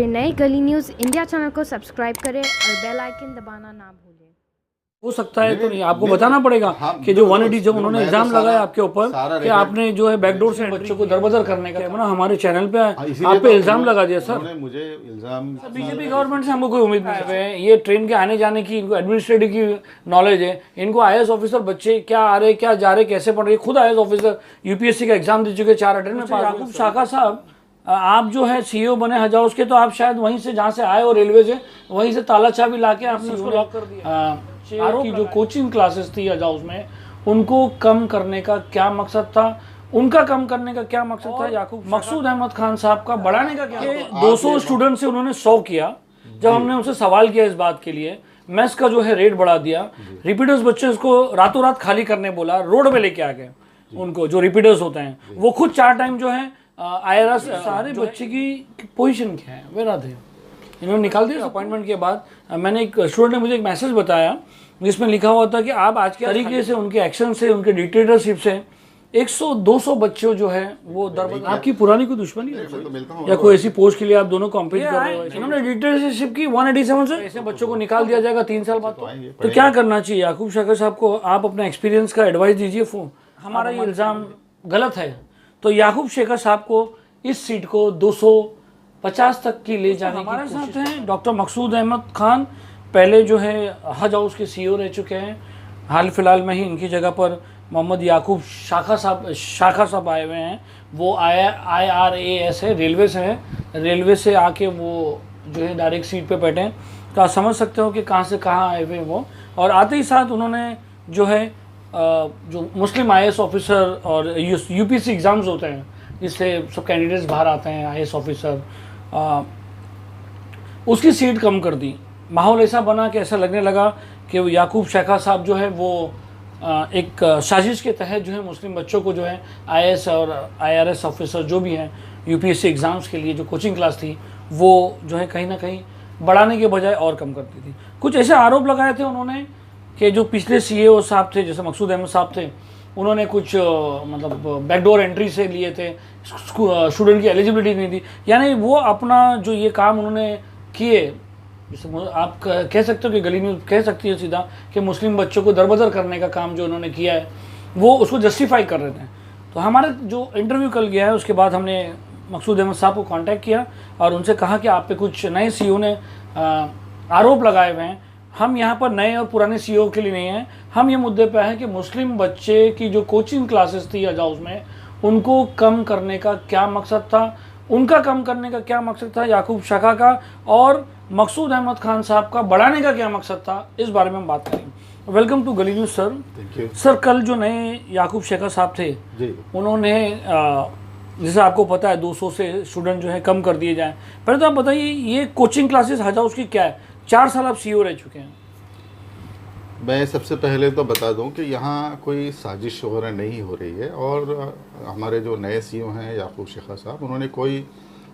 हमारे नए गली न्यूज़ इंडिया चैनल को सब्सक्राइब करें और बेल आइकन दबाना ना भूलें। हो सकता है तो नहीं, आपको बताना पड़ेगा कि जो 180 जब उन्होंने इल्जाम लगाया आपके ऊपर कि आपने जो है बैकडोर से बच्चों को दरबदर करने का ना हमारे चैनल पे आप पे इल्जाम लगा दिया सर। मुझे इल्जाम बीजेपी गवर्नमेंट से हमको कोई उम्मीद नहीं है। ये ट्रेन के आने जाने की इनको एडमिनिस्ट्रेटिव की नॉलेज है, इनको आईएएस ऑफिसर बच्चे क्या आ रहे क्या जा रहे कैसे पढ़ रहे, खुद आईएएस ऑफिसर यूपीएससी का एग्जाम दे चुके 4 अटेंड में पास। याकूब शाखा साहब आप जो है सीईओ बने हज हाउस के, तो आप शायद वहीं से जहाँ से आए और रेलवे से वहीं से ताला चाबी लाके आपने उसको लॉक कर दिया। आरोप की जो कोचिंग क्लासेस थी हज हाउस में उनको कम करने का क्या मकसद था, उनका कम करने का क्या मकसद था, याकूब मकसूद अहमद खान साहब का बढ़ाने का क्या? 200 स्टूडेंट से उन्होंने 100 किया। जब हमने उनसे सवाल किया इस बात के लिए, मेस का जो है रेट बढ़ा दिया, रिपीटर्स बच्चे उसको रातों रात खाली करने बोला, रोड पे लेके आ गए उनको जो रिपीटर्स होते हैं, वो खुद 4 टाइम जो है आईआरएस सारे बच्चे की पोजीशन क्या है वेरा थे, इन्होंने निकाल दिया। अपॉइंटमेंट के बाद मैंने एक स्टूडेंट ने मुझे एक मैसेज बताया जिसमें लिखा हुआ था कि आप आज के तरीके से उनके एक्शन से उनके डिक्टेटरशिप से 100-200 बच्चों जो है वो दरबदर। आपकी पुरानी कोई दुश्मनी है या कोई ऐसी पोस्ट के लिए आप दोनों कॉम्पीट कर रहे हो? इन्होंने डिक्टेटरशिप की 187 से ऐसे बच्चों को निकाल दिया जाएगा 3 साल बाद। तो क्या करना चाहिए याकूब शाखा साहब को? आप अपना एक्सपीरियंस का एडवाइस दीजिए। हमारा ये इल्ज़ाम गलत है तो याकूब शेखर साहब को इस सीट को 250 तक की ले जाने हमारे साथ हैं डॉक्टर मकसूद अहमद खान, पहले जो है हज हाउस के सीईओ रह चुके हैं। हाल फिलहाल में ही इनकी जगह पर मोहम्मद याकूब शाखा साहब आए हुए हैं। वो IRAS है, रेलवे से है, रेलवे से आके वो जो है डायरेक्ट सीट पे बैठे हैं। तो आप समझ सकते हो कि कहाँ से कहाँ आए हुए हैं वो। और आते ही साथ उन्होंने जो है जो मुस्लिम आईएएस ऑफिसर और यूपीएससी एग्ज़ाम्स होते हैं जिससे सब कैंडिडेट्स बाहर आते हैं आईएएस ऑफिसर, उसकी सीट कम कर दी। माहौल ऐसा बना कि ऐसा लगने लगा कि वो याकूब शाखा साहब जो है वो एक साजिश के तहत जो है मुस्लिम बच्चों को जो है आईएएस और आईआरएस ऑफिसर जो भी हैं यूपीएससी एग्ज़ाम्स के लिए जो कोचिंग क्लास थी वो जो है कहीं ना कहीं बढ़ाने के बजाय और कम करती थी। कुछ ऐसे आरोप लगाए थे उन्होंने कि जो पिछले सीईओ साहब थे जैसे मकसूद अहमद साहब थे, उन्होंने कुछ मतलब बैकडोर एंट्री से लिए थे, स्टूडेंट की एलिजिबिलिटी नहीं थी। यानी वो अपना जो ये काम उन्होंने किए, जैसे आप कह सकते हो कि गली न्यूज़ कह सकती है सीधा कि मुस्लिम बच्चों को दरबदर करने का काम जो उन्होंने किया है वो उसको जस्टिफाई कर रहे थे। तो हमारा जो इंटरव्यू कल गया है उसके बाद हमने मकसूद अहमद साहब को कांटेक्ट किया और उनसे कहा कि आप पे कुछ नए सीईओ ने आरोप लगाए हुए हैं। हम यहाँ पर नए और पुराने सीईओ के लिए नहीं हैं, हम ये मुद्दे पे हैं कि मुस्लिम बच्चे की जो कोचिंग क्लासेस थी हज हाउस में उनको कम करने का क्या मकसद था, उनका कम करने का क्या मकसद था याकूब शाखा का, और मकसूद अहमद खान साहब का बढ़ाने का क्या मकसद था, इस बारे में हम बात करेंगे। वेलकम टू गली news sir. Thank you sir, कल जो नए याकूब शाखा साहब थे जी, उन्होंने जैसे आपको पता है 200 से स्टूडेंट जो है कम कर दिए जाएँ। पहले तो आप बताइए ये कोचिंग क्लासेस हज हाउस की क्या है? 4 साल आप सीईओ रह चुके हैं। मैं सबसे पहले तो बता दूं कि यहाँ कोई साजिश वगैरह नहीं हो रही है और हमारे जो नए सीईओ हैं याकूब शाखा साहब, उन्होंने कोई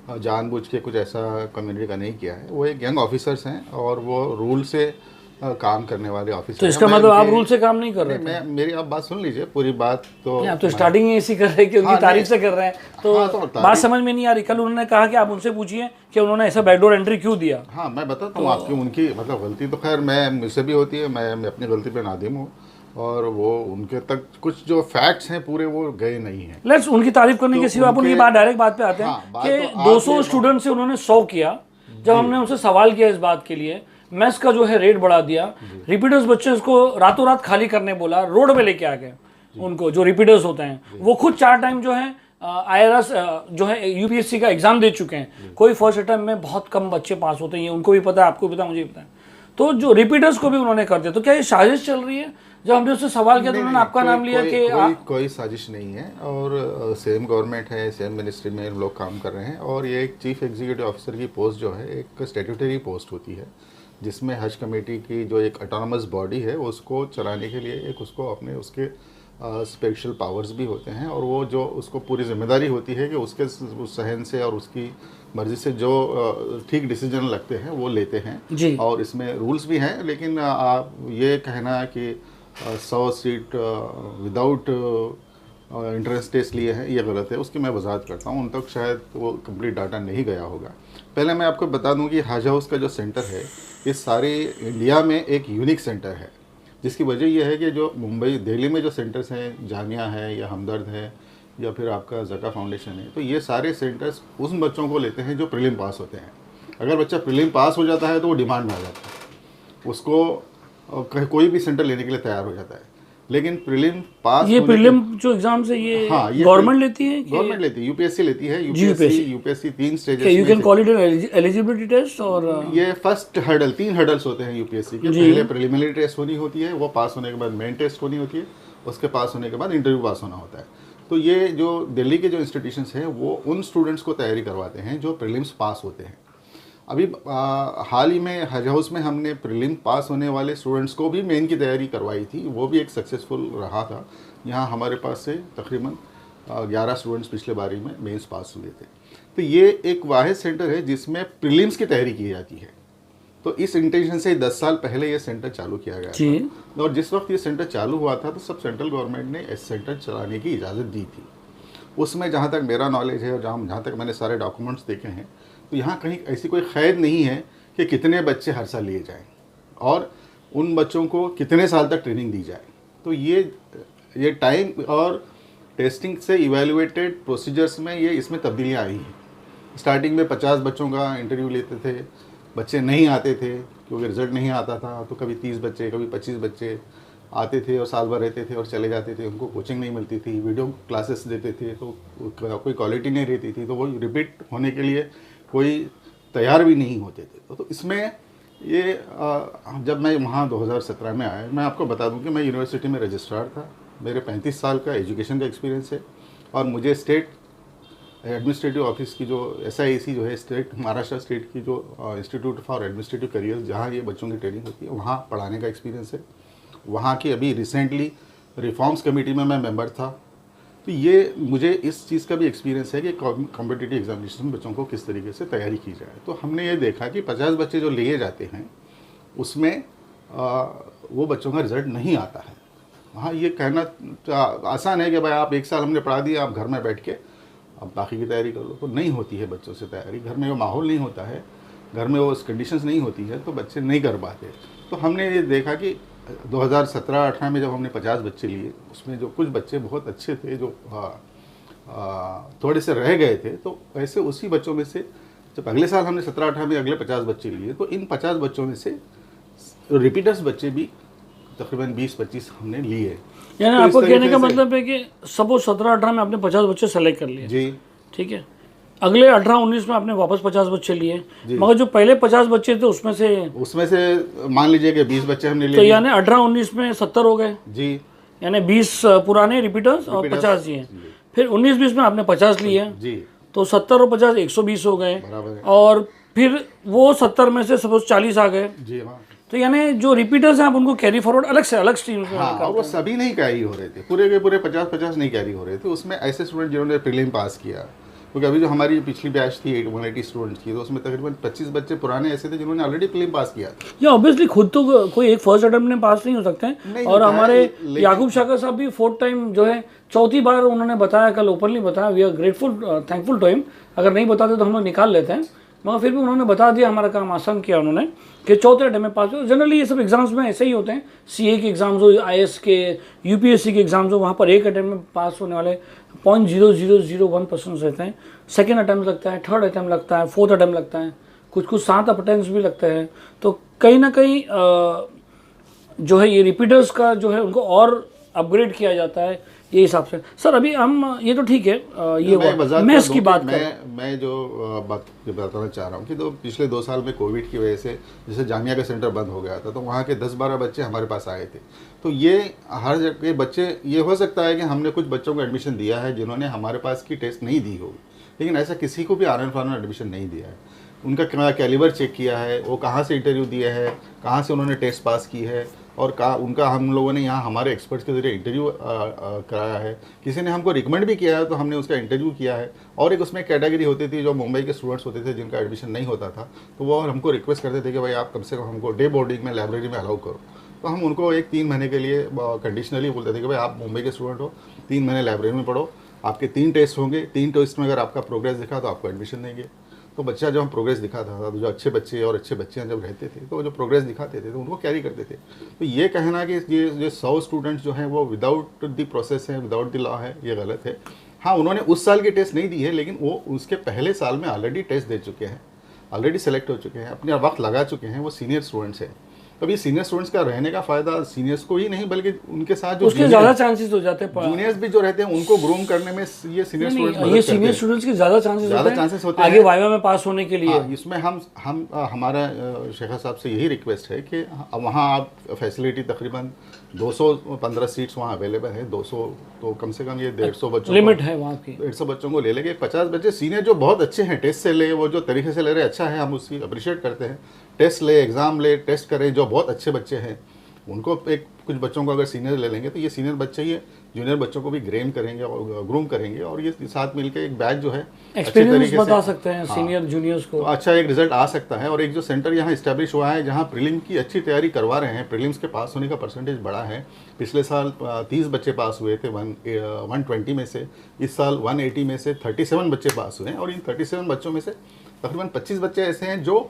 जानबूझ के कुछ ऐसा कम्युनिटी का नहीं किया है। वो एक यंग ऑफिसर्स हैं और वो रूल से काम करने वाले ऑफिसर। तो इसका मतलब आप रूल से काम नहीं कर रहे थे? मेरी आप बात सुन लीजिए, पूरी बात तो आप तो स्टार्टिंग ही ऐसी कर रहे हैं कि उनकी तारीफ से कर रहे हैं तो, हाँ, तो बात समझ में नहीं आ रही। कल उन्होंने कहा कि आप उनसे पूछिए कि उन्होंने ऐसा बैकडोर एंट्री क्यों दिया। हाँ, मैं बताता हूँ आपकी उनकी मतलब गलती तो खैर मैं मुझसे भी होती है, मैं अपनी गलती पे नादिम हूँ और वो उनके तक कुछ जो फैक्ट्स हैं पूरे वो गए नहीं हैं। लेट्स उनकी तारीफ करने के सिवा उनकी डायरेक्ट बात पे आते हैं कि 200 स्टूडेंट से उन्होंने 100 किया। जब हमने उनसे सवाल किया इस बात के लिए, मेस का जो है रेट बढ़ा दिया, रिपीटर्स बच्चे उसको रातों रात खाली करने बोला, रोड पे लेके आ गए उनको जो रिपीटर्स होते हैं, वो खुद 4 टाइम जो है आईआरएस जो है यूपीएससी का एग्जाम दे चुके हैं। कोई फर्स्ट अटेम्प्ट में बहुत कम बच्चे पास होते हैं, उनको भी पता है, आपको भी पता है, मुझे भी पता है। तो जो रिपीटर्स को भी उन्होंने कर दिया। तो क्या ये साजिश चल रही है? जब हमने उससे सवाल किया तो उन्होंने आपका नाम लिया कि कोई साजिश नहीं है और सेम गवर्नमेंट है, सेम मिनिस्ट्री में लोग काम कर रहे हैं और ये एक चीफ एग्जीक्यूटिव ऑफिसर की पोस्ट जो है एक स्टैट्यूटरी पोस्ट होती है जिसमें हज कमेटी की जो एक ऑटोनमस बॉडी है उसको चलाने के लिए एक उसको अपने उसके स्पेशल पावर्स भी होते हैं और वो जो उसको पूरी जिम्मेदारी होती है कि उसके सहन से और उसकी मर्जी से जो ठीक डिसीजन लगते हैं वो लेते हैं जी। और इसमें रूल्स भी हैं, लेकिन आप ये कहना कि 100 सीट विदाउट इंट्रेंस टेस्ट लिए हैं, ये गलत है, उसकी मैं वजाहत करता हूँ। उन तक शायद वो कंप्लीट डाटा नहीं गया होगा। पहले मैं आपको बता दूं कि हज हाउस का जो सेंटर है ये सारे इंडिया में एक यूनिक सेंटर है, जिसकी वजह यह है कि जो मुंबई दिल्ली में जो सेंटर्स हैं, जामिया है या हमदर्द है या फिर आपका जका फाउंडेशन है, तो ये सारे सेंटर्स उन बच्चों को लेते हैं जो प्रीलिम पास होते हैं। अगर बच्चा प्रीलिम पास हो जाता है तो वो डिमांड में आ जाता है, उसको कोई भी सेंटर लेने के लिए तैयार हो जाता है। लेकिन प्रीलिम पास, ये प्रीलिम जो एग्जाम्स है ये गवर्नमेंट लेती है, गवर्नमेंट लेती है, यूपीएससी लेती है। UPSC 3 stages you can call it an eligibility test, और ये फर्स्ट हर्डल, 3 हर्डल्स होते हैं यूपीएससी के। पहले प्रिलिमिनरी टेस्ट होनी होती है, वो पास होने के बाद मेन टेस्ट होनी होती है, उसके पास होने के बाद इंटरव्यू पास होना होता है। तो ये जो दिल्ली के जो इंस्टीट्यूशंस हैं वो उन स्टूडेंट्स को तैयारी करवाते हैं जो प्रीलिम्स पास होते हैं। अभी हाल ही में हज हाउस में हमने प्रीलिम पास होने वाले स्टूडेंट्स को भी मेन की तैयारी करवाई थी, वो भी एक सक्सेसफुल रहा था। यहाँ हमारे पास से तकरीबन 11 स्टूडेंट्स पिछले बारी में मेंस पास हुए थे। तो ये एक वाहिद सेंटर है जिसमें प्रीलिम्स की तैयारी की जाती है। तो इस इंटेंशन से 10 साल पहले ये सेंटर चालू किया गया था, और जिस वक्त ये सेंटर चालू हुआ था तो सब सेंट्रल गवर्नमेंट ने इस सेंटर चलाने की इजाज़त दी थी। उसमें जहाँ तक मेरा नॉलेज है और जहाँ तक मैंने सारे डॉक्यूमेंट्स देखे हैं, तो यहाँ कहीं ऐसी कोई क़ैद नहीं है कि कितने बच्चे हर साल लिए जाएं और उन बच्चों को कितने साल तक ट्रेनिंग दी जाए। तो ये टाइम और टेस्टिंग से इवेलुएटेड प्रोसीजर्स में ये इसमें तब्दीलियाँ आई हैं। स्टार्टिंग में 50 बच्चों का इंटरव्यू लेते थे, बच्चे नहीं आते थे क्योंकि रिज़ल्ट नहीं आता था, तो कभी 30 बच्चे कभी 25 बच्चे आते थे और साल भर रहते थे और चले जाते थे। उनको कोचिंग नहीं मिलती थी, वीडियो क्लासेस देते थे तो कोई क्वालिटी नहीं रहती थी, तो वो रिपीट होने के लिए कोई तैयार भी नहीं होते थे। तो इसमें ये जब मैं वहाँ 2017 में आया, मैं आपको बता दूं कि मैं यूनिवर्सिटी में रजिस्ट्रार था। मेरे 35 साल का एजुकेशन का एक्सपीरियंस है और मुझे स्टेट एडमिनिस्ट्रेटिव ऑफिस की जो SIAC जो है, स्टेट महाराष्ट्र स्टेट की जो इंस्टीट्यूट फॉर एडमिनिस्ट्रेटिव करियर, जहाँ ये बच्चों की ट्रेनिंग होती है, वहाँ पढ़ाने का एक्सपीरियंस है। वहाँ की अभी रिसेंटली रिफॉर्म्स कमेटी में मैं मेंबर था। तो ये मुझे इस चीज़ का भी एक्सपीरियंस है कि कॉम्पिटिटिव एग्जामिनेशन में बच्चों को किस तरीके से तैयारी की जाए। तो हमने ये देखा कि 50 बच्चे जो लिए जाते हैं उसमें वो बच्चों का रिज़ल्ट नहीं आता है। हाँ, ये कहना आसान है कि भाई आप 1 साल हमने पढ़ा दिया, आप घर में बैठ के अब बाकी की तैयारी कर लो, तो नहीं होती है बच्चों से तैयारी। घर में वो माहौल नहीं होता है, घर में वो कंडीशंस नहीं होती है, तो बच्चे नहीं कर पाते। तो हमने ये देखा कि 2017-18 में जब हमने 50 बच्चे लिए, उसमें जो कुछ बच्चे बहुत अच्छे थे जो थोड़े से रह गए थे, तो ऐसे उसी बच्चों में से जब अगले साल हमने 17-18 में अगले 50 बच्चे लिए, तो इन 50 बच्चों में से रिपीटर्स बच्चे भी तकरीबन 20-25 हमने लिए। यानी आपको कहने का मतलब है कि सपोज 17-18 में आपने 50 बच्चे सेलेक्ट कर लिए, जी ठीक है, अगले 18-19 में आपने वापस 50 बच्चे लिए, मगर जो पहले 50 बच्चे थे उसमें से मान लीजिए कि 20 बच्चे हमने लिए, तो यानी 18-19 में 70 हो गए जी, यानी 20 पुराने रिपीटर्स और 50 ये, फिर 19-20 में आपने 50 लिए जी, तो 70 और 50 120 हो गए, बराबर है। और फिर वो 70 में से सपोज 40 आ गए जी हाँ। तो यानी जो रिपीटर्स हैं आप उनको कैरी फॉरवर्ड अलग से अलग स्ट्रीम में हाँ, और वो सभी नहीं कैरी हो रहे थे, पूरे के पूरे 50-50 नहीं कैरी हो रहे थे। उसमें ऐसे स्टूडेंट जिन्होंने प्रीलिम पास किया, क्योंकि अभी जो हमारी पिछली बैच थी 180 स्टूडेंट्स की, तो उसमें तकरीबन 25 बच्चे पुराने ऐसे थे जिन्होंने ऑलरेडी प्रीलिम पास किया था। या ऑब्वियसली खुद तो कोई एक फर्स्ट अटेम्प्ट में पास नहीं हो सकते हैं, और हमारे याकूब शाकर साहब भी 4th टाइम जो है 4थी बार उन्होंने बताया, कल ओपनली बताया, we are grateful thankful to him. अगर नहीं बताते तो हम लोग निकाल लेते हैं, मगर फिर भी उन्होंने बता दिया, हमारा काम आसान किया उन्होंने कि 4th अटेम्प्ट में पास हो। जनरली ये सब एग्जाम्स में ऐसे ही होते हैं, CA के एग्जाम्स हो, IS के, UPSC के एग्जाम्स हो, वहाँ पर एक अटेम्प्ट में पास होने वाले 0.0001% रहते हैं। सेकेंड अटैम्प्ट लगता है, थर्ड अटैम्प्ट लगता है, 4th अटैम्प्ट लगता है, कुछ 7 अटेम्प्ट भी लगते हैं। तो कहीं ना कहीं जो है ये रिपीटर्स का जो है उनको और अपग्रेड किया जाता है ये हिसाब से। सर अभी हम ये तो ठीक है, ये मैथ्स की बात मैं जो बात बताना चाह रहा हूँ कि तो पिछले 2 साल में कोविड की वजह से जैसे जामिया का सेंटर बंद हो गया था, तो वहाँ के 10-12 बच्चे हमारे पास आए थे। तो ये हर जगह बच्चे, ये हो सकता है कि हमने कुछ बच्चों को एडमिशन दिया है जिन्होंने हमारे पास की टेस्ट नहीं दी होगी, लेकिन ऐसा किसी को भी आरन एडमिशन नहीं दिया है। उनका कैलिबर चेक किया है, वो कहाँ से इंटरव्यू दिया है, कहाँ से उन्होंने टेस्ट पास की है, और उनका हम लोगों ने यहाँ हमारे एक्सपर्ट्स के ज़रिए इंटरव्यू कराया है। किसी ने हमको रिकमेंड भी किया है तो हमने उसका इंटरव्यू किया है। और एक उसमें कैटेगरी होती थी जो मुंबई के स्टूडेंट्स होते थे जिनका एडमिशन नहीं होता था, तो वो हमको रिक्वेस्ट करते थे कि भाई आप कम से कम हमको डे बोर्डिंग में लाइब्रेरी में अलाउ करो। तो हम उनको एक 3 महीने के लिए कंडीशनली बोलते थे कि भाई आप मुंबई के स्टूडेंट हो, 3 महीने लाइब्रेरी में पढ़ो, आपके 3 टेस्ट होंगे, 3 टेस्ट में अगर आपका प्रोग्रेस दिखा तो आपको एडमिशन देंगे। तो बच्चा जब हम प्रोग्रेस दिखाता था, तो जो अच्छे बच्चे और अच्छे बच्चियाँ जब रहते थे तो जो प्रोग्रेस दिखाते थे तो उनको कैरी करते थे। तो ये कहना कि ये 100 स्टूडेंट्स जो हैं वो विदाउट द प्रोसेस है, विदाउट द लॉ है, ये गलत है। हाँ, उन्होंने उस साल की टेस्ट नहीं दी है, लेकिन वो उसके पहले साल में ऑलरेडी टेस्ट दे चुके हैं, ऑलरेडी सेलेक्ट हो चुके हैं, अपने वक्त लगा चुके हैं, वो सीनियर स्टूडेंट्स हैं। तो ये सीनियर स्टूडेंट्स का रहने का फायदा सीनियर्स को ही नहीं बल्कि उनके साथ जो उसके ज़्यादा चांसेस हो जाते हैं, जूनियर्स भी जो रहते हैं उनको ग्रूम करने में ये सीनियर स्टूडेंट्स ये सीनियर स्टूडेंट्स के ज़्यादा चांसेस होते हैं आगे वाइवा में पास होने के लिए। इसमें हम हमारा शेखा साहब से यही रिक्वेस्ट है कि वहाँ आप फैसिलिटी तकरीबन 215 सीट्स वहाँ अवेलेबल है, 200 तो कम से कम ये 150 बच्चों लिमिट है वहाँ की, 150 बच्चों को ले लेंगे। 50 बच्चे सीनियर जो बहुत अच्छे हैं, टेस्ट से ले, वो जो तरीके से ले रहे अच्छा है, हम उसकी अप्रिशिएट करते हैं। टेस्ट ले, एग्ज़ाम ले, टेस्ट करें, जो बहुत अच्छे बच्चे हैं उनको कुछ बच्चों को अगर सीनियर ले लेंगे तो ये सीनियर बच्चे ही जूनियर बच्चों को भी ग्रेम करेंगे और ग्रूम करेंगे, और ये साथ मिलकर एक बैच जो है एक्सपीरियंस बता सकते हैं सीनियर जूनियर्स को, तो अच्छा एक रिजल्ट आ सकता है। और एक जो सेंटर यहाँ इस्टेब्लिश हुआ है जहाँ प्रीलिम की अच्छी तैयारी करवा रहे हैं, प्रीलिम्स के पास होने का परसेंटेज बड़ा है। पिछले साल 30 बच्चे पास हुए थे 120 में से, इस साल 180 में से 37 बच्चे पास हुए हैं, और इन 37 बच्चों में से तकरीबन 25 बच्चे ऐसे हैं जो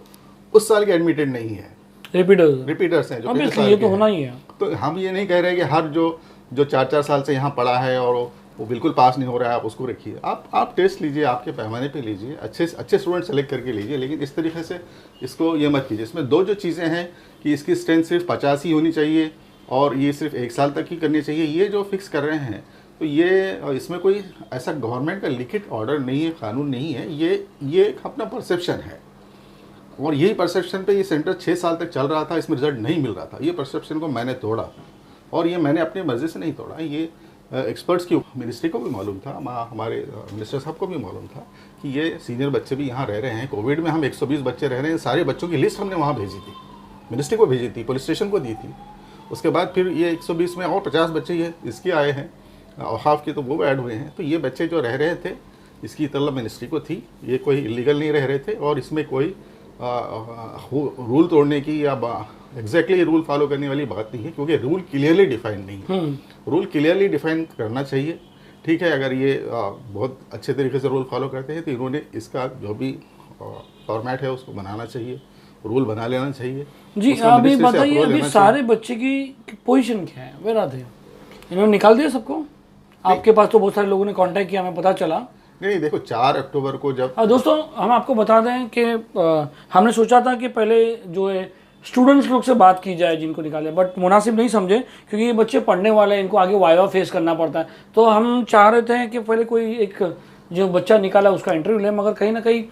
उस साल के एडमिटेड नहीं है, रिपीटर्स हैं जो पिछले साल ये के तो हैं। होना ही है। तो हम ये नहीं कह रहे कि हर जो 4-4 साल से यहाँ पढ़ा है और वो बिल्कुल पास नहीं हो रहा है आप उसको रखिए, आप टेस्ट लीजिए, आपके पैमाने पे लीजिए, अच्छे स्टूडेंट सेलेक्ट करके लीजिए, लेकिन इस तरीके से इसको ये मत कीजिए। इसमें दो जो चीज़ें हैं कि इसकी स्ट्रेंथ सिर्फ 50 ही होनी चाहिए और ये सिर्फ 1 साल तक ही करनी चाहिए, ये जो फिक्स कर रहे हैं तो ये इसमें कोई ऐसा गवर्नमेंट का लिखित ऑर्डर नहीं है, कानून नहीं है, ये एक अपना परसेप्शन है, और यही परसेप्शन पे ये सेंटर 6 साल तक चल रहा था, इसमें रिजल्ट नहीं मिल रहा था। ये परसेप्शन को मैंने तोड़ा, और ये मैंने अपनी मर्जी से नहीं तोड़ा, ये एक्सपर्ट्स की मिनिस्ट्री को भी मालूम था, हमारे मिनिस्टर साहब को भी मालूम था कि ये सीनियर बच्चे भी यहाँ रह रहे हैं। कोविड में हम 120 बच्चे रह रहे हैं, सारे बच्चों की लिस्ट हमने वहाँ भेजी थी, मिनिस्ट्री को भेजी थी, पुलिस स्टेशन को दी थी। उसके बाद फिर ये 120 में और 50 बच्चे ये इसके आए हैं, औकाफ के, तो वो ऐड हुए हैं। तो ये बच्चे जो रह रहे थे इसकी तलब मिनिस्ट्री को थी, ये कोई इलीगल नहीं रह रहे थे, और इसमें कोई रूल तोड़ने की या एग्जैक्टली रूल फॉलो करने वाली बात नहीं है, क्योंकि रूल क्लियरली डिफाइन नहीं है। रूल क्लियरली डिफाइन करना चाहिए, ठीक है। अगर ये बहुत अच्छे तरीके से रूल फॉलो करते हैं तो इन्होंने इसका जो भी फॉर्मेट है उसको बनाना चाहिए, रूल बना लेना चाहिए जी। अभी बताइए, अभी सारे बच्चे की पोजीशन क्या है, वेयर आर दे? इन्होंने निकाल दिया सबको? आपके पास तो बहुत सारे लोगों ने कांटेक्ट किया, हमें पता चला। नहीं, देखो 4 अक्टूबर को जब दोस्तों हम आपको बता दें कि हमने सोचा था कि पहले जो है स्टूडेंट्स लोग से बात की जाए जिनको निकाले, बट मुनासिब नहीं समझे क्योंकि ये बच्चे पढ़ने वाले हैं, इनको आगे वाइवा फेस करना पड़ता है। तो हम चाह रहे थे कि पहले कोई एक जो बच्चा निकाला उसका इंटरव्यू लें, मगर कहीं ना कहीं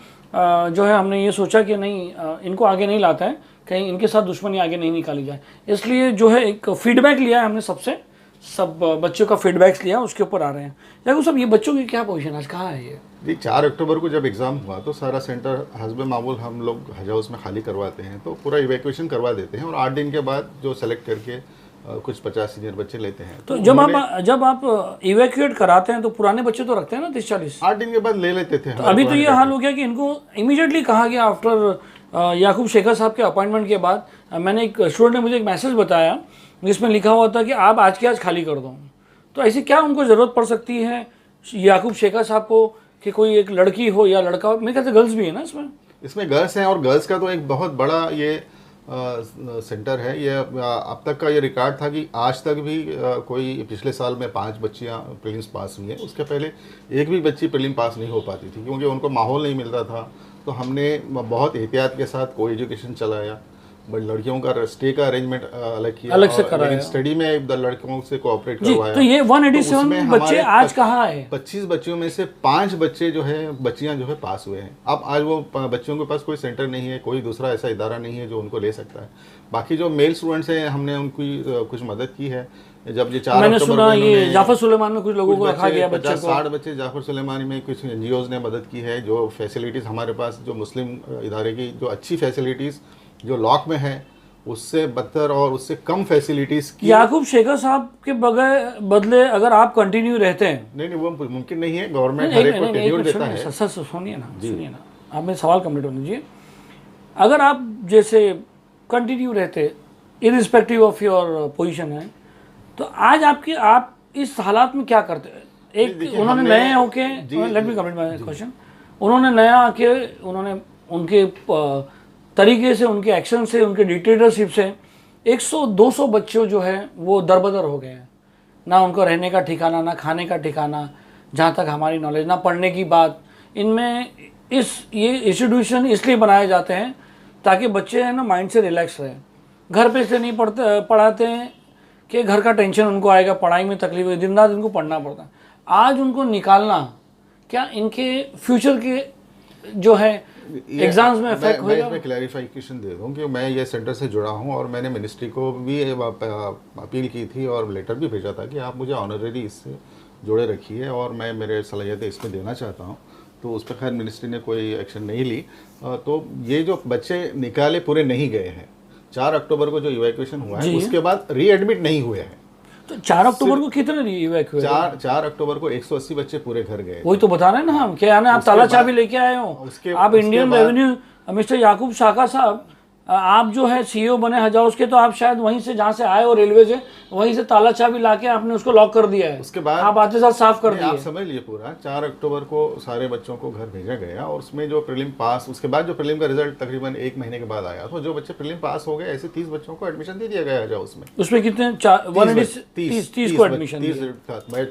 जो है हमने ये सोचा कि नहीं, इनको आगे नहीं लाता है, कहीं इनके साथ दुश्मनी आगे नहीं निकाली जाए। इसलिए जो है एक फीडबैक लिया है हमने सबसे, सब बच्चों का फीडबैक्स लिया, उसके ऊपर आ रहे हैं। देखो सब ये बच्चों की क्या पोजीशन आज कहाँ है ये? जी, 4 अक्टूबर को जब एग्ज़ाम हुआ तो सारा सेंटर हस्ब मामूल हम लोग हज हाउस में खाली करवाते हैं, तो पूरा इवैक्यूएशन करवा देते हैं, और 8 दिन के बाद जो सेलेक्ट करके कुछ 50 सीनियर बच्चे लेते हैं। तो जब आप इवैक्यूएट कराते हैं तो पुराने बच्चे तो रखते हैं ना 30-40? 8 दिन के बाद ले लेते थे। तो अभी तो ये हाल हो गया कि इनको इमीडिएटली कहा गया आफ्टर याकूब शेखर साहब के अपॉइंटमेंट के बाद। मैंने एक स्टूडेंट ने मुझे एक मैसेज बताया जिसमें लिखा हुआ था कि आप आज के आज खाली कर दो। तो ऐसी क्या उनको ज़रूरत पड़ सकती है याकूब शेखर साहब को कि कोई एक लड़की हो या लड़का हो? मेरे ख्याल से गर्ल्स भी है ना इसमें गर्ल्स हैं, और गर्ल्स का तो एक बहुत बड़ा ये सेंटर है। ये अब तक का ये रिकॉर्ड था कि आज तक भी कोई पिछले साल में 5 बच्चियां प्रीलिम्स पास हुई हैं, उसके पहले एक भी बच्ची प्रीलिम पास नहीं हो पाती थी क्योंकि उनको माहौल नहीं मिलता था। तो हमने बहुत एहतियात के साथ को एजुकेशन चलाया, बट लड़कियों का स्टे का अरेंजमेंट अलग किया, अलग से कराया, स्टडी में लड़कियों से कोऑपरेट करवाया। तो ये 187 बच्चे आज कहाँ है? 25 बच्चियों में से 5 बच्चे जो है बच्चियां जो है पास हुए हैं। अब आज वो बच्चों के पास कोई सेंटर नहीं है, कोई दूसरा ऐसा इदारा नहीं है जो उनको ले सकता है। बाकी जो मेल स्टूडेंट्स हैं हमने उनकी कुछ मदद की है। जब ये 4 मैंने सुना ये जाफर सुलेमान में कुछ लोगों को रखा गया, 50-60 बच्चे जाफर सुलेमानी में कुछ एनजीओज ने मदद की है। जो फैसिलिटीज़ हमारे पास जो मुस्लिम इदारे की जो अच्छी फैसिलिटीज़ जो लॉक में है उससे बदतर और उससे कम फैसिलिटीज की। याकूब शेखर साहब के बदले अगर आप कंटिन्यू रहते हैं, नहीं वो मुमकिन नहीं है, गवर्नमेंट हर एक को टेन्योर देता है। सर सुनिए ना, आप मेरे सवाल कंप्लीट होने दीजिए। अगर आप जैसे कंटिन्यू रहते इरिस्पेक्टिव ऑफ योर पोजीशन है, तो आज आप इस हालात में क्या करते हैं? एक देखिए, उन्होंने हमने- नए होके, let me comment my question, उन्होंने नया आके उन्होंने उनके तरीके से, उनके एक्शन से, उनके डिक्टेटरशिप से 100-200 बच्चों जो है वो दरबदर हो गए हैं। ना उनको रहने का ठिकाना, ना खाने का ठिकाना, जहाँ तक हमारी नॉलेज, ना पढ़ने की बात। इनमें ये इंस्टीट्यूशन इसलिए बनाए जाते हैं ताकि बच्चे हैं ना माइंड से रिलैक्स रहे। घर पे से नहीं पढ़ाते हैं कि घर का टेंशन उनको आएगा, पढ़ाई में तकलीफ है, दिन रात इनको पढ़ना पड़ता है। आज उनको निकालना क्या इनके फ्यूचर के जो है एग्जाम्स में इफेक्ट मैं होगा? इसमें क्लैरिफिकेशन दे दूं कि मैं ये सेंटर से जुड़ा हूं और मैंने मिनिस्ट्री को भी अपील की थी और लेटर भी भेजा था कि आप मुझे ऑनररी इससे जुड़े रखिए और मैं मेरे सलाहियतें इसमें देना चाहता हूं। तो उस पर खैर मिनिस्ट्री ने कोई एक्शन नहीं ली। तो ये जो बच्चे निकाले पूरे नहीं गए हैं, 4 अक्टूबर को जो इवैक्यूएशन हुआ है उसके बाद रीएडमिट नहीं हुए हैं। तो 4 अक्टूबर को कितने इवैक्यूएट? 4 अक्टूबर को 180 बच्चे पूरे घर गए। वही तो बता रहे हैं ना हम, क्या है ना, आप ताला चाबी लेके आए हो। आप इंडियन रेवेन्यू मिस्टर याकूब शाखा साहब, आप जो है सीईओ बने हज हाउस के, तो आप शायद वहीं से, जहाँ से आए हो रेलवे से, वहीं से ताला चाबी लाके आपने उसको लॉक कर दिया है। उसके बाद आप आते साथ साफ कर दिए। आप समझ लिए पूरा 4 अक्टूबर को सारे बच्चों को घर भेजा गया और उसमें जो प्रीलिम पास, उसके बाद जो प्रीलिम का रिजल्ट तकरीबन 1 महीने के बाद आया, तो जो बच्चे प्रीलिम पास हो गए ऐसे 30 बच्चों को एडमिशन दे दिया गया हज हाउस में। उसमें कितने? 30 को एडमिशन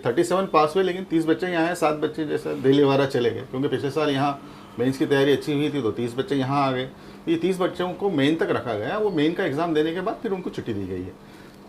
37 पास हुए, लेकिन 30 बच्चे यहाँ हैं, 7 बच्चे जैसे दिल्ली वाला चले गए क्योंकि पिछले साल यहाँ मेंस की तैयारी अच्छी हुई थी तो 30 बच्चे यहाँ आ गए। ये 30 बच्चों को मेन तक रखा गया, वो मेन का एग्ज़ाम देने के बाद फिर उनको छुट्टी दी गई है।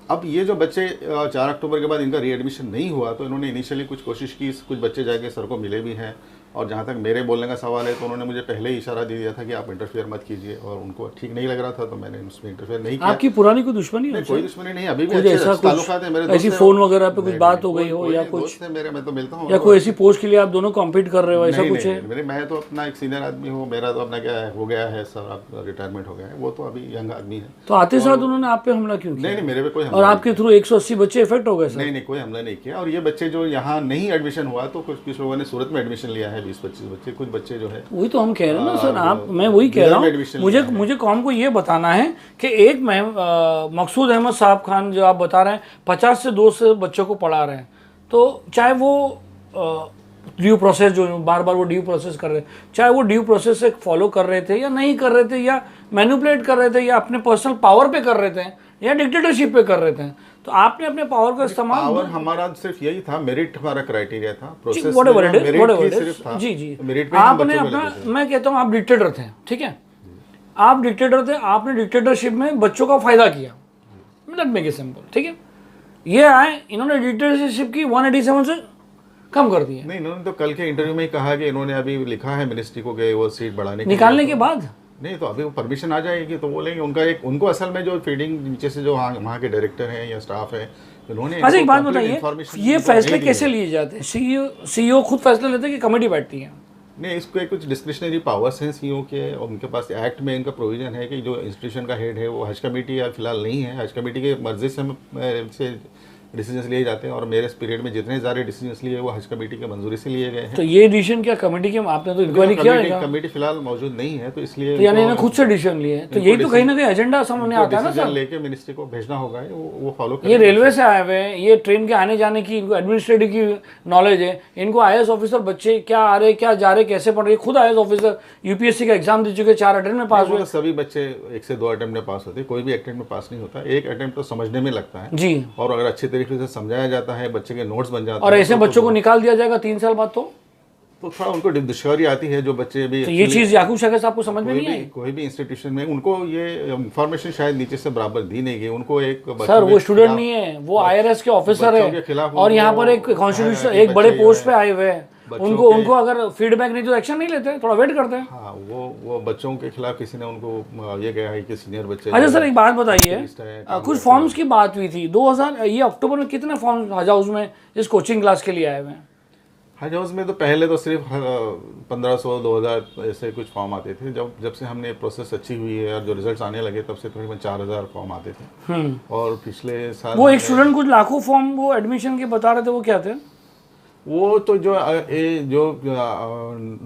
अब ये जो बच्चे 4 अक्टूबर के बाद इनका रीएडमिशन नहीं हुआ, तो इन्होंने इनिशियली कुछ कोशिश की, कुछ बच्चे जाके सर को मिले भी हैं, और जहाँ तक मेरे बोलने का सवाल है तो उन्होंने मुझे पहले ही इशारा दे दिया था कि आप इंटरफेयर मत कीजिए, और उनको ठीक नहीं लग रहा था तो मैंने उसमें इंटरफेयर नहीं किया। आपकी पुरानी कोई दुश्मनी है? कोई दुश्मनी नहीं, अभी भी कुछ अच्छे ऐसा ताल्लुकात है मेरे। ऐसी फोन वगैरह पे कुछ बात हो गई हो या कुछ दोस्त है मेरे, मैं तो मिलता हूँ, या कोई ऐसी पोस्ट के लिए आप दोनों कॉम्पीट कर रहे हो, ऐसा कुछ है? मेरे, मैं तो अपना एक सीनियर आदमी हूँ, मेरा तो अपना क्या हो गया है सर, आप रिटायरमेंट हो गया है, वो तो अभी यंग आदमी है। तो आते साथ उन्होंने आप पे हमला क्यों किया? नहीं, मेरे पे कोई और आपके थ्रू 180 बच्चे इफेक्ट हो गए सर? नहीं, कोई हमला नहीं किया। और ये बच्चे जो यहाँ नहीं एडमिशन हुआ, तो कुछ लोगों ने सूरत में एडमिशन लिया है, 20-25 बच्चे, कुछ बच्चे जो है। वही तो हम कह रहे हैं ना सर, आप, मैं वही कह रहा हूँ, मुझे कौम को ये बताना है कि एक मकसूद अहमद साहब खान जो आप बता रहे हैं 50 से 200 बच्चों को पढ़ा रहे हैं, तो चाहे वो ड्यू प्रोसेस जो बार बार वो ड्यू प्रोसेस कर रहे हैं, चाहे वो ड्यू प्रोसेस से फॉलो कर रहे थे या नहीं कर रहे थे, या मैनिपुलेट कर रहे थे, या अपने पर्सनल पावर पे कर रहे थे, या डिक्टेटरशिप पे कर रहे थे, तो आपने अपने पावर का इस्तेमाल। पावर हमारा सिर्फ यही था, मेरिट हमारा क्राइटेरिया था, प्रोसेस जी, आपने अपना, मैं कहता हूँ आप डिक्टेटर थे, ठीक है, आप डिक्टेटर थे, आपने डिक्टेटरशिप में बच्चों का फायदा किया, लेट मेक इट सिंपल, ठीक है। ये आए, इन्होंने डिक्टेटरशिप की 187 से कम कर दी है। नहीं, इन्होंने तो कल के इंटरव्यू में ही कहा कि इन्होंने अभी लिखा है मिनिस्ट्री को कि वो सीट बढ़ाने निकालने के बाद नहीं, तो अभी वो परमिशन आ जाएगी तो बोलेंगे। उनको असल में जो फीडिंग नीचे से जो वहाँ के डायरेक्टर हैं या स्टाफ है, उन्होंने। अच्छा एक बात बताइए, ये फैसले कैसे लिए जाते हैं? सीईओ खुद फैसले लेते हैं कि कमेटी बैठती है? नहीं, इसको कुछ डिस्क्रिशनरी पावर्स हैं सीईओ के, और उनके पास एक्ट में इनका प्रोविजन है कि जो इंस्टीट्यूशन का हेड है वो हज कमेटी या फिलहाल नहीं है, हज कमेटी के मर्जी से डिसीजंस लिए जाते हैं, और मेरे इस पीरियड में जितने सारे डिसीजंस लिए वो हज कमेटी के मंजूरी से लिए गए हैं। तो ये डिसीजन क्या कमेटी के, आपने तो इंक्वायरी किया है? कमेटी फिलहाल मौजूद नहीं है, तो इसलिए तो यानी इन्होंने खुद से डिसीजन लिए हैं, तो यही तो कहीं ना कहीं एजेंडा सामने आता है ना सर, लेके मिनिस्ट्री को भेजना होगा, वो फॉलो ये रेलवे से आए हुए हैं, ये ट्रेन के आने जाने की इनको एडमिनिस्ट्रेटिव की नॉलेज है, इनको आईएएस ऑफिसर बच्चे क्या आ रहे, क्या जा रहे, कैसे पढ़ रहे, खुद आईएएस ऑफिसर यूपीएससी का एग्जाम दे चुके, 4 अटेम्प्ट में पास हुए। सभी बच्चे 1 से 2 अटेम्प्ट में पास होते हैं, कोई भी अटेम्प्ट में पास नहीं होता, एक अटेम्प्ट तो समझने में लगता है जी, और अगर अच्छे तरीके से समझाया जाता है, बच्चे के नोट्स बन जाते हैं, और ऐसे बच्चों को निकाल दिया जाएगा 3 साल बाद, तो थोड़ा उनको दुश्वारी आती है। जो बच्चे भी, तो ये चीज याकूब शाखा साहब को समझ में नहीं आई? कोई भी इंस्टीट्यूशन में उनको ये इंफॉर्मेशन शायद नीचे से बराबर दी नहीं गई उनको। एक सर वो स्टूडेंट नहीं है, वो आईआरएस के ऑफिसर है, और यहाँ पर एक कॉन्स्टिट्यूशन एक बड़े पोस्ट पे आए हुए हैं, उनको अगर फीडबैक नहीं तो एक्शन नहीं लेते, थोड़ा वेट करते हैं। हाँ, वो बच्चों के खिलाफ किसी ने उनको ये कहा है कि सीनियर बच्चे। अच्छा सर एक बात बताइए, कुछ फॉर्म्स की बात हुई थी 2000 ये अक्टूबर में, कितने फॉर्म हज हाउस में इस कोचिंग क्लास के लिए आए हुए हैं? हज हाउस में तो पहले तो सिर्फ 1500-2000 ऐसे कुछ फॉर्म आते थे। जब से हमने प्रोसेस अच्छी हुई है और जो रिजल्ट्स आने लगे, तब से तकरीबन 4000 फॉर्म आते थे। और पिछले साल वो एक स्टूडेंट कुछ लाखों फॉर्म वो एडमिशन के बता रहे थे, वो क्या थे? वो तो जो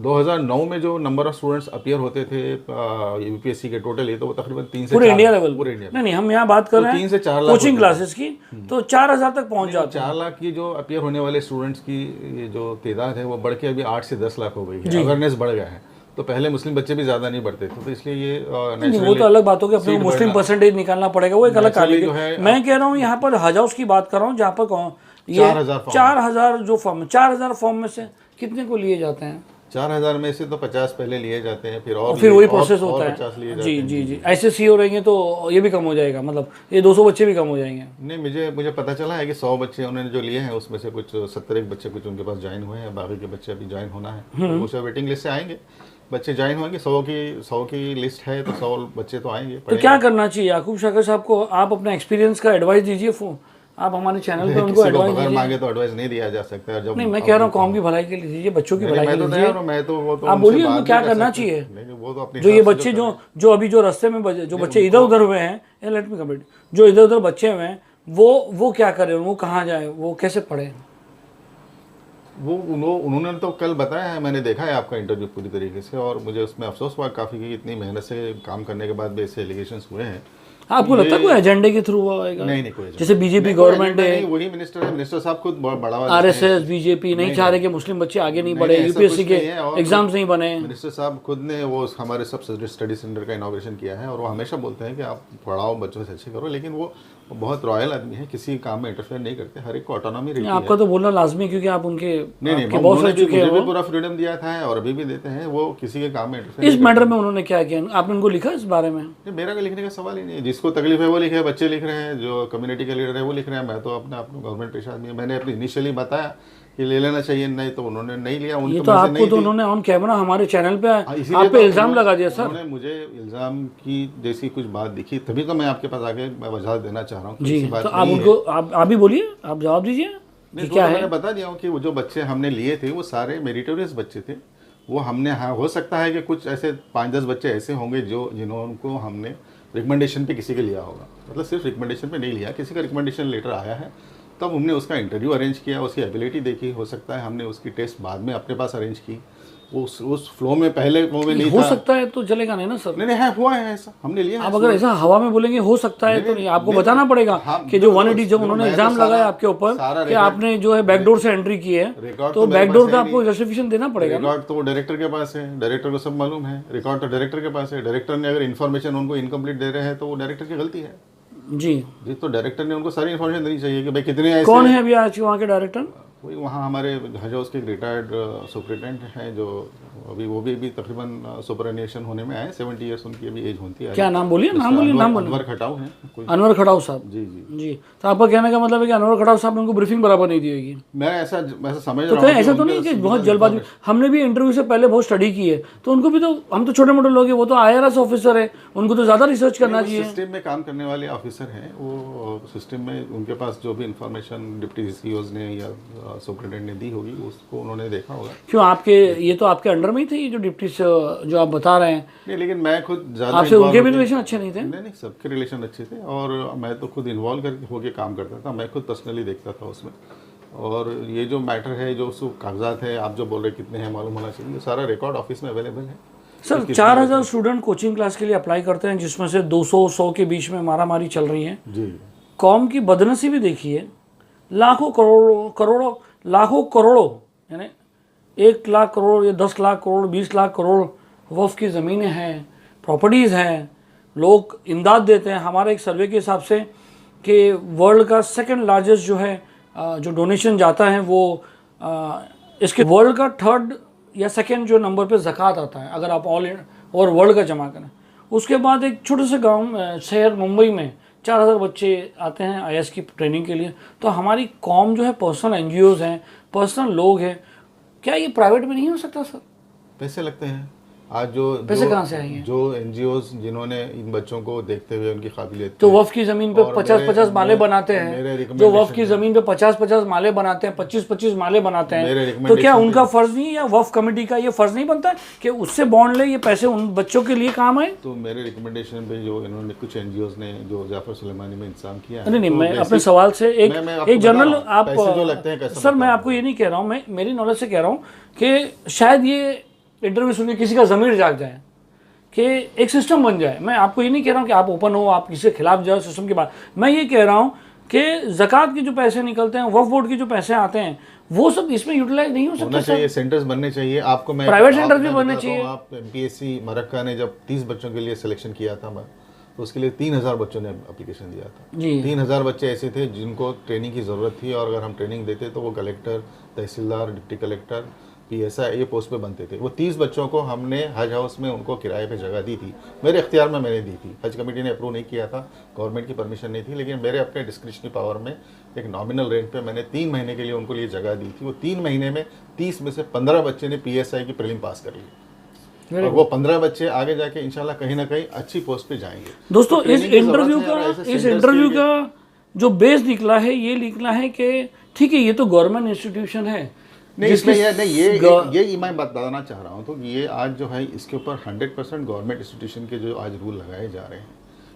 2009 में जो नंबर ऑफ स्टूडेंट्स अपीयर होते थे यूपीएससी के टोटल, ये तो वो तकरीबन 3 से पूरे 4 इंडिया लेवल, पूरे इंडिया नहीं नहीं हम यहाँ बात कर रहे 3 से 4 हैं लाख कोचिंग होते हैं। क्लासेस की, तो 4,000 तक पहुँच जाते हैं। 4 लाख की जो अपीयर होने वाले स्टूडेंट्स की ये जो तादाद है वो बढ़ के अभी 8 से 10 लाख हो गई है। अवेयरनेस बढ़ गया है। तो पहले मुस्लिम बच्चे भी ज़्यादा नहीं बढ़ते थे, तो इसलिए ये नहीं, वो तो अलग बात होगी, अपने को मुस्लिम परसेंटेज निकालना पड़ेगा, वो एक अलग कहानी है। मैं कह रहा हूँ यहाँ पर हज हाउस की बात कर रहा हूँ, जहाँ पर ये 4,000 जो फॉर्म, 4,000 फॉर्म में से कितने को लिए जाते हैं? 4,000 में से तो 50 पहले लिए जाते हैं, फिर वही प्रोसेस होता है। जी जी जी, ऐसे सी हो रहेंगे तो ये भी कम हो जाएगा, मतलब ये 200 बच्चे भी कम हो जाएंगे। नहीं, मुझे पता चला है कि 100 बच्चे उन्होंने जो लिए हैं उसमें से कुछ 70 बच्चे कुछ उनके पास ज्वाइन हुए हैं, बाकी के बच्चे अभी ज्वाइन होना है, तो उसे वेटिंग लिस्ट से आएंगे बच्चे ज्वाइन होंगे। 100 की लिस्ट है तो 100 बच्चे तो आएंगे। तो क्या करना चाहिए याकूब शाकर साहब को? आप अपना एक्सपीरियंस का एडवाइस दीजिए, आप हमारे चैनल पे उनको एडवाइस दीजिए। मांगे तो एडवाइस नहीं दिया जा सकता। जब नहीं, मैं कह रहा हूँ कौम की भलाई के लिए दीजिए, बच्चों की भलाई के लिए दीजिए। आप बोलिए उनको क्या करना चाहिए। जो ये बच्चे जो अभी जो रास्ते में जो बच्चे इधर उधर हुए हैं, लेट मी कंप्लीट, जो इधर उधर बच्चे हुए हैं वो क्या करें, वो कहाँ जाए, वो कैसे पढ़े? वो उन्होंने तो कल बताया है, मैंने देखा है आपका इंटरव्यू पूरी तरीके से, और मुझे उसमें अफसोस हुआ काफ़ी कि इतनी मेहनत से काम करने के बाद भी ऐसे एलिगेशंस हुए हैं। आपको लगता है कोई एजेंडे के थ्रू हुआ होगा? नहीं, कोई जैसे बीजेपी गवर्नमेंट है, वही मिनिस्टर साहब खुद बड़ा आरएसएस बीजेपी नहीं चाह रहे कि मुस्लिम बच्चे आगे नहीं बढ़े, यूपीएससी के एग्जाम्स नहीं बने। मिनिस्टर साहब खुद ने वो हमारे सब स्टडी सेंटर का इनॉग्रेशन किया है, और वो हमेशा बोलते हैं कि आप पढ़ाओ, बच्चों से अच्छे करो, लेकिन वो बहुत रॉयल आदमी है, किसी काम में इंटरफेयर नहीं करते, हर एक को ऑटोनॉमी रहती है। आपका तो बोलना लाजमी, क्योंकि आप उनके नहीं, बहुत रह चुके हैं, मुझे भी पूरा फ्रीडम दिया था और अभी भी देते हैं, वो किसी के काम में इंटरफेयर। इस मैटर में उन्होंने क्या किया, आपने उनको लिखा इस बारे में? मेरा कोई लिखने का सवाल ही नहीं है, जिसको तकलीफ है वो लिखे, बच्चे लिख रहे हैं, जो कम्युनिटी के लीडर है वो लिख रहे हैं। मैं तो अपना गवर्नमेंट पेशा आदमी है, मैंने अपनी इनिशियली बताया कि ले लेना चाहिए, नहीं तो उन्होंने नहीं लिया। ये तो आपको तो उन्होंने ऑन कैमरा हमारे चैनल पे आप पे इल्जाम लगा दिया सर। उन्होंने मुझे इल्जाम की जैसी कुछ बात दिखी, तभी तो मैं आपके पास आके मैं वजह देना चाह रहा हूँ जी। तो आप उनको आप भी बोलिए, आप जवाब दीजिए। क्या है, मैंने बता दिया हूँ कि वो जो बच्चे हमने लिए थे वो सारे मेरिटोरियस बच्चे थे। वो हमने, हाँ हो सकता है कि कुछ ऐसे 5-10 बच्चे ऐसे होंगे जिनको हमने रिकमेंडेशन पे किसी के लिया होगा, मतलब सिर्फ रिकमेंडेशन पे नहीं लिया, किसी का रिकमेंडेशन लेटर आया है तब हमने उसका इंटरव्यू अरेंज किया, उसकी एबिलिटी देखी, हो सकता है हमने उसकी टेस्ट बाद में अपने पास अरेंज की, उस फ्लो में पहले वो में नहीं हो था। सकता है तो चलेगा नहीं ना सर? नहीं है, हुआ है ऐसा, हमने लिया। आप अगर ऐसा हवा में बोलेंगे हो सकता है तो नहीं, आपको बताना पड़ेगा कि जो 180 जब उन्होंने एग्जाम लगाया आपके ऊपर कि आपने जो है बैकडोर से एंट्री की है, तो बैकडोर का आपको जस्टिफिकेशन देना पड़ेगा। रिकॉर्ड तो डायरेक्टर के पास है, डायरेक्टर को सब मालूम है, रिकॉर्ड तो डायरेक्टर के पास है। डायरेक्टर ने अगर इन्फॉर्मेशन उनको इनकम्प्लीट दे रहे हैं तो वो डायरेक्टर की गलती है जी। तो डायरेक्टर ने उनको सारी इन्फॉर्मेशन देनी चाहिए कि भाई कितने ऐसे। कौन है अभी आज वहाँ के डायरेक्टर? वही वहाँ हमारे हज हाउस के रिटायर्ड सुपरिटेंडेंट हैं, जो अभी वो भी तकरीबन सुपरनेशन होने में आए, 70 ईयर्स उनकी अभी एज होती है। क्या नाम बोलिए, नाम बोलिए, नाम बोलिए। अनवर खटाऊ हैं। अनवर खटाऊ साहब। जी जी जी। तो आपका कहने का मतलब है कि अनवर खटाऊ साहब ने उनको ब्रीफिंग बराबर नहीं दी होगी? मैं ऐसा समझ तो रहा हूँ। ऐसा तो नहीं कि बहुत जल्दबाजी, हमने भी इंटरव्यू से पहले बहुत स्टडी की है, तो उनको भी तो, हम तो छोटे मोटे लोग हैं, वो तो IRS ऑफिसर है, उनको तो ज़्यादा रिसर्च करना चाहिए। सिस्टम में काम करने वाले ऑफिसर हैं, वो सिस्टम में उनके पास जो भी इंफॉर्मेशन डिप्टी CEOs ने या सुपरिटेंडेंट ने दी होगी उसको उन्होंने देखा होगा। क्यों आपके, ये तो आपके अंडर में ही थे ये जो डिप्टी जो आप बता रहे हैं? नहीं, लेकिन मैं खुद ज़्यादा आपसे उनके भी रिलेशन अच्छे नहीं थे? नहीं, सबके रिलेशन अच्छे थे, और मैं तो खुद इन्वॉल्व करके होके काम करता था, मैं खुद पर्सनली देखता था उसमें। और ये जो मैटर है, जो उसको कागजात है, आप जो बोल रहे कितने हैं मालूम होना चाहिए, सारा रिकॉर्ड ऑफिस में अवेलेबल है सर। 4,000 स्टूडेंट कोचिंग क्लास के लिए अप्लाई करते हैं, जिसमें से 200-100 के बीच में मारामारी चल रही है जी। कौम की बदनसीबी देखिए, लाखों करोड़ों लाखों करोड़ों, यानी 1 लाख करोड़ या 10 लाख करोड़, 20 लाख करोड़ वफ़ की ज़मीनें हैं, प्रॉपर्टीज़ हैं, लोग इमदाद देते हैं। हमारे एक सर्वे के हिसाब से कि वर्ल्ड का सेकंड लार्जेस्ट जो है जो डोनेशन जाता है वो इसके वर्ल्ड का 3rd या 2nd जो नंबर पे ज़कात आता है, अगर आप ऑल और वर्ल्ड का जमा करें। उसके बाद एक छोटे से गांव शहर मुंबई में 4,000 बच्चे आते हैं IAS की ट्रेनिंग के लिए। तो हमारी कौम जो है, पर्सनल NGOs हैं, पर्सनल लोग हैं, क्या ये प्राइवेट में नहीं हो सकता सर? पैसे लगते हैं, आज जो पैसे कहाँ से आएंगे? जो एनजीओज जिन्होंने इन बच्चों को देखते हुए उनकी काबिलियत तो वफ की जमीन पे 50-50 माले बनाते हैं, जो वफ की जमीन पे 50-50 माले बनाते हैं, 25-25 माले बनाते हैं, तो क्या उनका फर्ज नहीं है या वफ कमेटी का ये फर्ज नहीं बनता कि उससे बॉन्ड ले, ये पैसे उन बच्चों के लिए काम आए? तो मेरे रिकमेंडेशन पे जो इन्होंने कुछ एनजीओज ने जो जाफर सुलेमानी में इंतजाम किया है, नहीं, मैं अपने सवाल से एक जनरल आप जो लगते हैं सर, मैं आपको ये नहीं कह रहा हूँ, मैं मेरी नॉलेज से कह रहा हूँ कि शायद ये इंटरव्यू सुन के किसी का ज़मीर जाग जाए कि एक सिस्टम बन जाए। मैं आपको ये नहीं कह रहा हूँ कि आप ओपन हो, आप किसी के खिलाफ जाओ सिस्टम की बात। मैं ये कह रहा हूँ कि ज़कात के जो पैसे निकलते हैं, वक्फ बोर्ड के जो पैसे आते हैं, वो सब इसमें यूटिलाइज नहीं हो सकता चाहिए। सेंटर्स बनने चाहिए। आपको मैं प्राइवेट सेंटर्स भी बनने चाहिए। आप एमपीएससी मरक्का ने जब 30 बच्चों के लिए सिलेक्शन किया था, तो उसके लिए 3000 बच्चों ने एप्लीकेशन दिया था जी। 3000 बच्चे ऐसे थे जिनको ट्रेनिंग की ज़रूरत थी, और अगर हम ट्रेनिंग देते तो वो कलेक्टर, तहसीलदार, डिप्टी कलेक्टर, पीएसआई ये पोस्ट पे बनते थे। वो 30 बच्चों को हमने हज हाउस में उनको किराए पे जगह दी थी, मेरे इख्तियार में मैंने दी थी। हज कमेटी ने अप्रूव नहीं किया था, गवर्नमेंट की परमिशन नहीं थी, लेकिन मेरे अपने डिस्क्रिप्शनरी पावर में एक नॉमिनल रेंट पे मैंने 3 महीने के लिए उनको लिए जगह दी थी। वो 3 महीने में 30 में से 15 बच्चे ने पीएसआई की प्रीलिम पास कर ली, और वो 15 बच्चे आगे जाके इंशाल्लाह कहीं ना कहीं अच्छी पोस्ट पे जाएंगे। दोस्तों, इस इंटरव्यू का जो बेस निकला है, ये निकला है कि ठीक है, ये तो गवर्नमेंट इंस्टीट्यूशन है, नहीं, इसमें ये मैं बताना चाह रहा हूँ, तो ये आज जो है इसके ऊपर 100% गवर्नमेंट इंस्टीट्यूशन के जो आज रूल लगाए जा रहे हैं,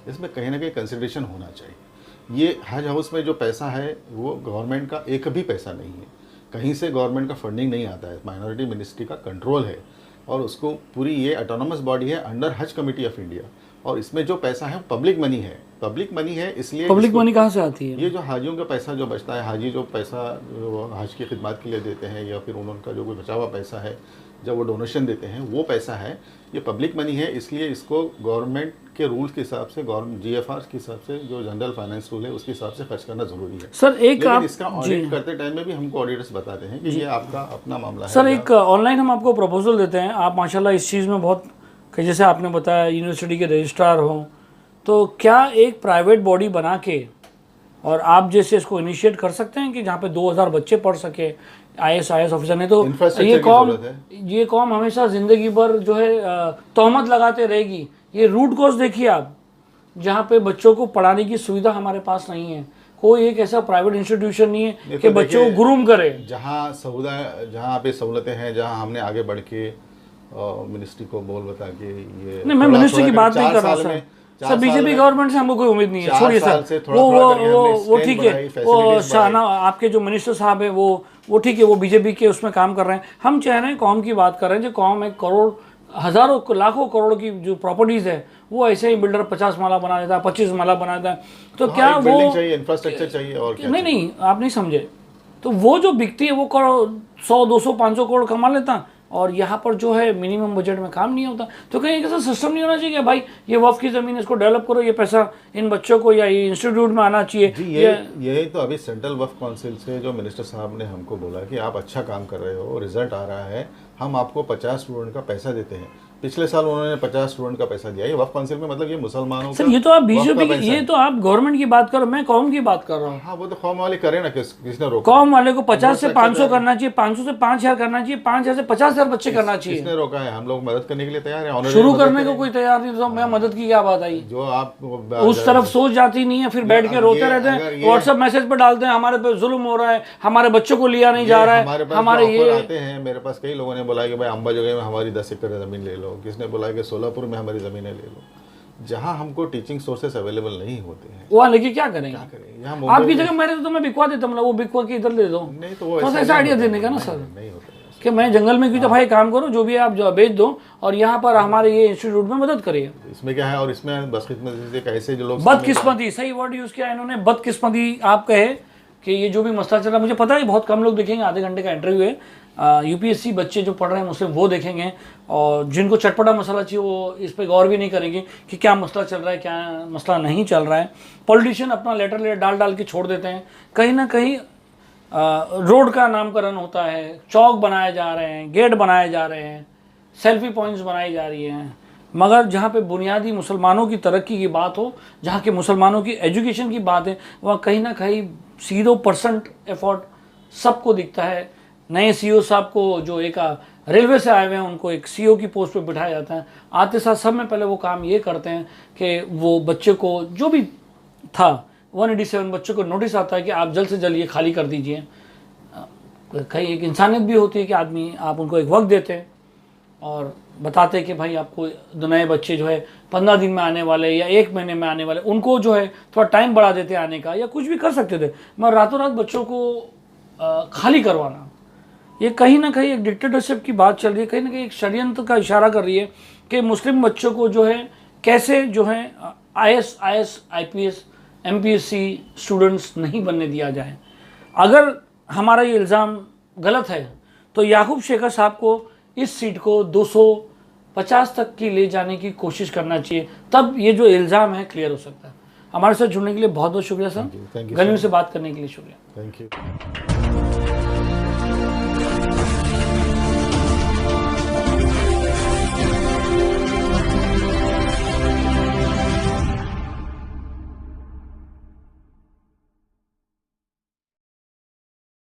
इसमें कहीं ना कहीं कंसिडरेशन होना चाहिए। ये हज हाउस में जो पैसा है वो गवर्नमेंट का एक भी पैसा नहीं है, कहीं से गवर्नमेंट का फंडिंग नहीं आता है, माइनॉरिटी मिनिस्ट्री का कंट्रोल है, और उसको पूरी ये ऑटोनोमस बॉडी है अंडर हज कमेटी ऑफ इंडिया, और इसमें जो पैसा है पब्लिक मनी है, पब्लिक मनी है। इसलिए पब्लिक मनी कहाँ से आती है? ये जो हाजियों का पैसा जो बचता है, हाजी जो पैसा जो हज की खिदमत के लिए देते हैं, या फिर उनका जो कोई बचा हुआ पैसा है जब वो डोनेशन देते हैं, वो पैसा है, ये पब्लिक मनी है। इसलिए इसको गवर्नमेंट के रूल्स के हिसाब से, GFR के हिसाब से, जो जनरल फाइनेंस रूल है उसके हिसाब से खर्च करना जरूरी है। सर, एक आप इसका ऑडिट करते टाइम में भी हमको ऑडिटर्स बताते हैं कि ये आपका अपना मामला है। सर, एक ऑनलाइन हम आपको प्रपोजल देते हैं, आप माशाल्लाह इस चीज़ में बहुत, जैसे आपने बताया यूनिवर्सिटी के रजिस्ट्रार हो, तो क्या एक प्राइवेट बॉडी बना के और आप जैसे इसको इनिशिएट कर सकते हैं कि जहाँ पे 2000 बच्चे पढ़ सके, IAS ऑफिसर ने, तो ये कौम हमेशा ज़िंदगी भर जो है तोहमत लगाते रहेगी। ये रूट कॉज देखिए आप, जहाँ पे बच्चों को पढ़ाने की सुविधा हमारे पास नहीं है, कोई एक ऐसा प्राइवेट इंस्टीट्यूशन नहीं है कि बच्चों को ग्रूम करे। जहाँ पे सहूलतें हैं, जहाँ हमने आगे बढ़ के मिनिस्ट्री को बोल बता के ये नहीं, मैं मिनिस्ट्री की बात नहीं कर रहा सर, बीजेपी गवर्नमेंट से हमको कोई उम्मीद नहीं है, छोड़िए सर, वो ठीक है, वो शाहना आपके जो मिनिस्टर साहब है वो ठीक है, वो बीजेपी के उसमें काम कर रहे हैं। हम चाह रहे हैं कौम की बात कर रहे हैं, जो कौम 1 करोड़, हज़ारों लाखों करोड़ की जो प्रॉपर्टीज़ है, वो ऐसे ही बिल्डर 50 माला बना देता है, 25 माला बना देता है, तो क्या वो इंफ्रास्ट्रक्चर चाहिए और क्या? नहीं, आप नहीं समझे, तो वो जो बिकती है वो 100, 200, 500 करोड़ कमा लेता, और यहाँ पर जो है मिनिमम बजट में काम नहीं होता। तो कहीं एक ऐसा सिस्टम नहीं होना चाहिए कि भाई ये वक्फ की ज़मीन, इसको डेवलप करो, ये पैसा इन बच्चों को या ये इंस्टीट्यूट में आना चाहिए जी। ये तो अभी सेंट्रल वक्फ काउंसिल से जो मिनिस्टर साहब ने हमको बोला कि आप अच्छा काम कर रहे हो, रिजल्ट आ रहा है, हम आपको 50 स्टूडेंट का पैसा देते हैं। पिछले साल उन्होंने 50 स्टूडेंट का पैसा दिया। ये वक्फ काउंसिल में मतलब ये मुसलमानों सर, ये तो आप बीजेपी की, ये तो आप गवर्नमेंट की बात करो, मैं कौम की बात कर रहा हूँ। हाँ, वो तो कौम वाले करें ना, किसने रोका? कौम वाले को 50 से 500 करना चाहिए, 500 से 5000 करना चाहिए, 5000 से 50,000 बच्चे करना चाहिए। किसने रोका है? हम लोग मदद करने के लिए तैयार हैं। शुरू करने को कोई तैयार नहीं, तो मैं मदद की क्या बात आई? जो आप उस तरफ सोच जाती नहीं है, फिर बैठ के रोते रहते हैं, व्हाट्सएप मैसेज पे डालते हैं हमारे पे जुल्म हो रहा है, हमारे बच्चों को लिया नहीं जा रहा है, हमारे ये आते हैं। मेरे पास कई लोगों ने बोला कि भाई अम्बा जगह में हमारी 10 एकड़ जमीन ले लो, किसने बोला कि सोलापुर में हमारी ज़मीनें ले लो। जहाँ हमको टीचिंग सोर्सेस अवेलेबल नहीं होते हैं, वहाँ लेके क्या करेंगे? आपकी जगह मेरे तो मैं बिकवा देता, मतलब वो बिकवा के इधर दे दो, नहीं तो वो ऐसा आइडिया देने का ना सर, नहीं होता कि मैं जंगल में क्यों तो भाई काम करो, जो भी आप जो बेच दो, और यहाँ पर हमारे ये इंस्टीट्यूट में मदद करिए। इसमें क्या है? और इसमें बदकिस्मती कैसे जो लोग, बदकिस्मती सही वर्ड यूज़ किया इन्होंने, बदकिस्मती आप कहे कि ये जो भी मसला चल रहा है, मुझे पता है बहुत कम लोग देखेंगे, आधे घंटे का इंटरव्यू है, यूपीएससी बच्चे जो पढ़ रहे हैं मुस्लिम वो देखेंगे, और जिनको चटपटा मसला चाहिए वो इस पर गौर भी नहीं करेंगे कि क्या मसला चल रहा है, क्या मसला नहीं चल रहा है। पॉलिटिशियन अपना लेटर डाल के छोड़ देते हैं, कहीं ना कहीं रोड का नामकरण होता है, चौक बनाए जा रहे हैं, गेट बनाए जा रहे हैं, सेल्फी पॉइंट्स बनाई जा रही हैं, मगर जहाँ पे बुनियादी मुसलमानों की तरक्की की बात हो, जहाँ के मुसलमानों की एजुकेशन की बात है, वहाँ कहीं ना कहीं 0% एफर्ट सबको दिखता है। नए सीईओ साहब को जो एक रेलवे से आए हुए हैं उनको एक सीईओ की पोस्ट पे बिठाया जाता है। आते साथ सब में पहले वो काम ये करते हैं कि वो बच्चे को जो भी था 187 बच्चों को नोटिस आता है कि आप जल्द से जल्द ये खाली कर दीजिए। कहीं एक इंसानियत भी होती है कि आदमी आप उनको एक वक्त देते हैं और बताते हैं कि भाई आपको दो नए बच्चे जो है 15 दिन में आने वाले या 1 महीने में आने वाले, उनको जो है थोड़ा टाइम बढ़ा देते आने का या कुछ भी कर सकते थे। मगर रातों रात बच्चों को खाली करवाना, ये कहीं ना कहीं एक डिक्टेटरशिप की बात चल रही है, कहीं ना कहीं एक षड्यंत्र का इशारा कर रही है कि मुस्लिम बच्चों को जो है कैसे जो है IAS, IPS, MPSC स्टूडेंट्स नहीं बनने दिया जाए। अगर हमारा ये इल्ज़ाम गलत है तो याकूब शेखर साहब को इस सीट को 250 तक की ले जाने की कोशिश करना चाहिए, तब ये जो इल्ज़ाम है क्लियर हो सकता है। हमारे साथ जुड़ने के लिए बहुत बहुत शुक्रिया सर, थैंक यू गली से बात करने के लिए शुक्रिया। Thank you.